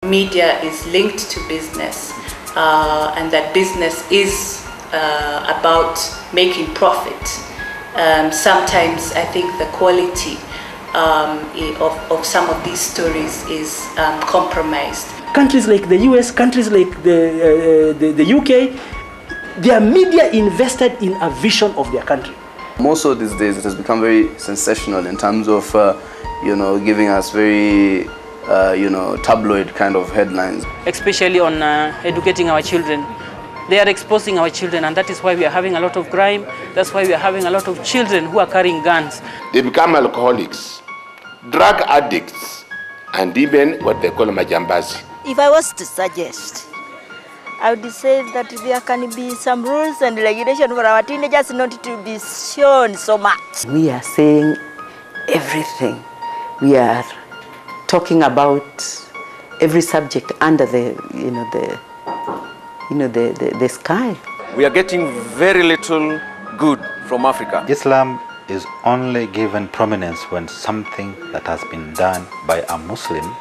Media is linked to business, and that business is about making profit. Sometimes I think the quality of some of these stories is compromised. Countries like the US, countries like the UK, their media invested in a vision of their country. More so these days, it has become very sensational in terms of, giving us very, tabloid kind of headlines. Especially on educating our children. They are exposing our children, and that is why we are having a lot of crime. That's why we are having a lot of children who are carrying guns. They become alcoholics, drug addicts, and even what they call majambazi. If I was to suggest, I would say that there can be some rules and regulations for our teenagers not to be shown so much. We are saying everything. We are talking about every subject under the sky. We are getting very little good from Africa. Islam is only given prominence when something that has been done by a Muslim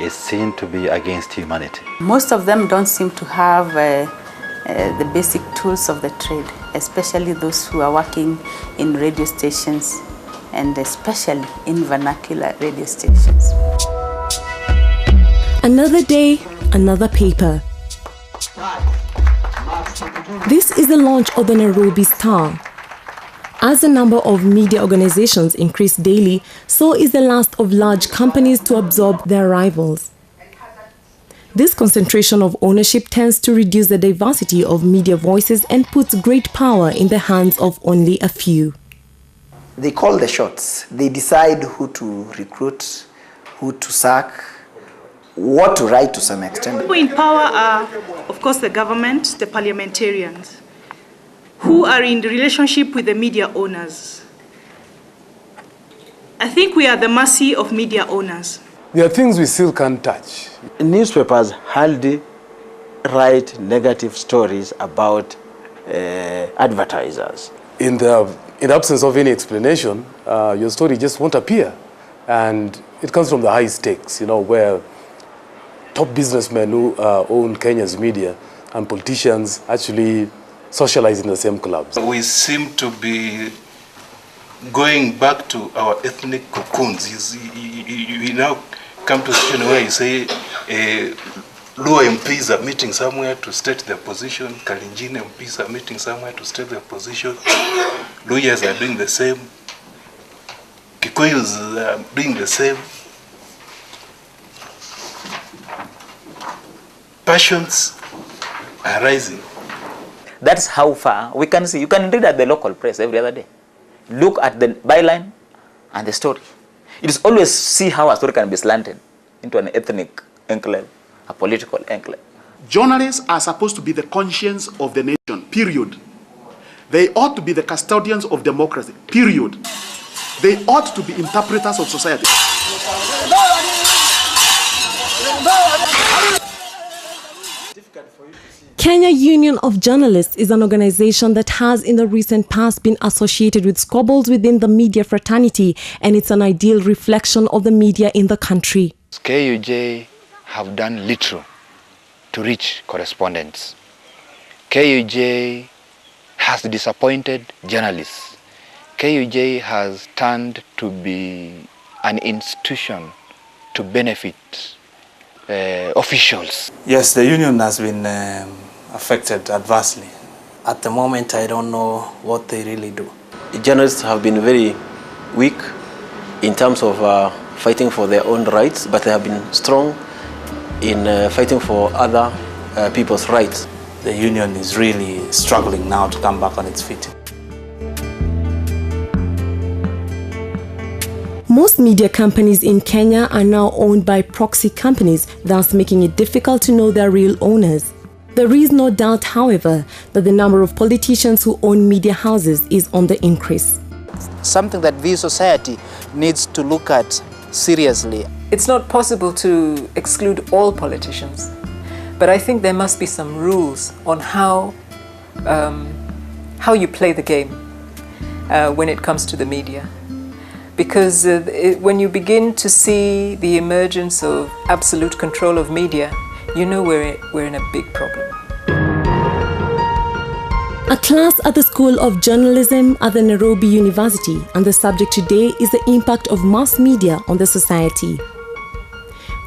is seen to be against humanity. Most of them don't seem to have the basic tools of the trade, especially those who are working in radio stations and especially in vernacular radio stations. Another day, another paper. This is the launch of the Nairobi Star. As the number of media organizations increase daily, so is the lust of large companies to absorb their rivals. This concentration of ownership tends to reduce the diversity of media voices and puts great power in the hands of only a few. They call the shots. They decide who to recruit, who to sack, what to write to some extent. People in power are, of course, the government, the parliamentarians, who are in the relationship with the media owners. I think we are the mercy of media owners. There are things we still can't touch. Newspapers hardly write negative stories about advertisers. In the absence of any explanation, your story just won't appear. And it comes from the high stakes, where top businessmen who own Kenya's media and politicians actually socialize in the same clubs. We seem to be going back to our ethnic cocoons. We now come to a situation where you say Luo MPs are meeting somewhere to state their position, Kalenjin MPs are meeting somewhere to state their position, Luyas are doing the same, Kikuyus are doing the same. Passions are rising. That's how far we can see. You can read at the local press every other day. Look at the byline and the story. It is always see how a story can be slanted into an ethnic enclave, a political enclave. Journalists are supposed to be the conscience of the nation, period. They ought to be the custodians of democracy, period. They ought to be interpreters of society. Kenya Union of Journalists is an organization that has in the recent past been associated with squabbles within the media fraternity, and it's an ideal reflection of the media in the country. KUJ have done little to reach correspondents. KUJ has disappointed journalists. KUJ has turned to be an institution to benefit officials. Yes, the union has been affected adversely. At the moment, I don't know what they really do. Journalists have been very weak in terms of fighting for their own rights, but they have been strong in fighting for other people's rights. The union is really struggling now to come back on its feet. Most media companies in Kenya are now owned by proxy companies, thus making it difficult to know their real owners. There is no doubt, however, that the number of politicians who own media houses is on the increase. Something that we society needs to look at seriously. It's not possible to exclude all politicians, but I think there must be some rules on how you play the game when it comes to the media. because when you begin to see the emergence of absolute control of media, you know we're in a big problem. A class at the School of Journalism at the Nairobi University, and the subject today is the impact of mass media on the society.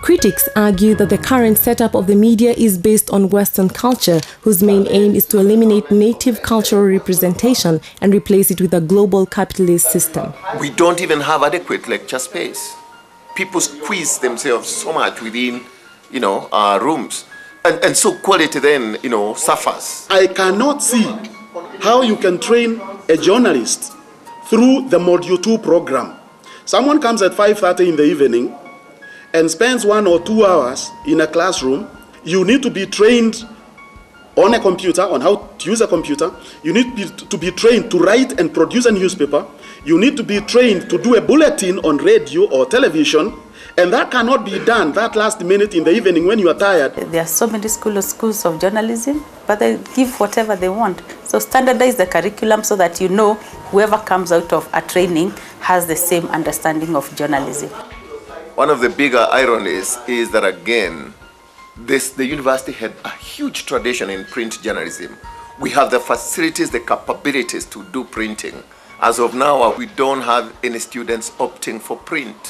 Critics argue that the current setup of the media is based on Western culture, whose main aim is to eliminate native cultural representation and replace it with a global capitalist system. We don't even have adequate lecture space. People squeeze themselves so much within, rooms. And so quality then, suffers. I cannot see how you can train a journalist through the Module 2 program. Someone comes at 5:30 in the evening and spends 1 or 2 hours in a classroom. You need to be trained on a computer, on how to use a computer. You need to be trained to write and produce a newspaper. You need to be trained to do a bulletin on radio or television. And that cannot be done that last minute in the evening when you are tired. There are so many schools of journalism, but they give whatever they want. So standardize the curriculum so that whoever comes out of a training has the same understanding of journalism. One of the bigger ironies is that, again, the university had a huge tradition in print journalism. We have the facilities, the capabilities to do printing. As of now, we don't have any students opting for print.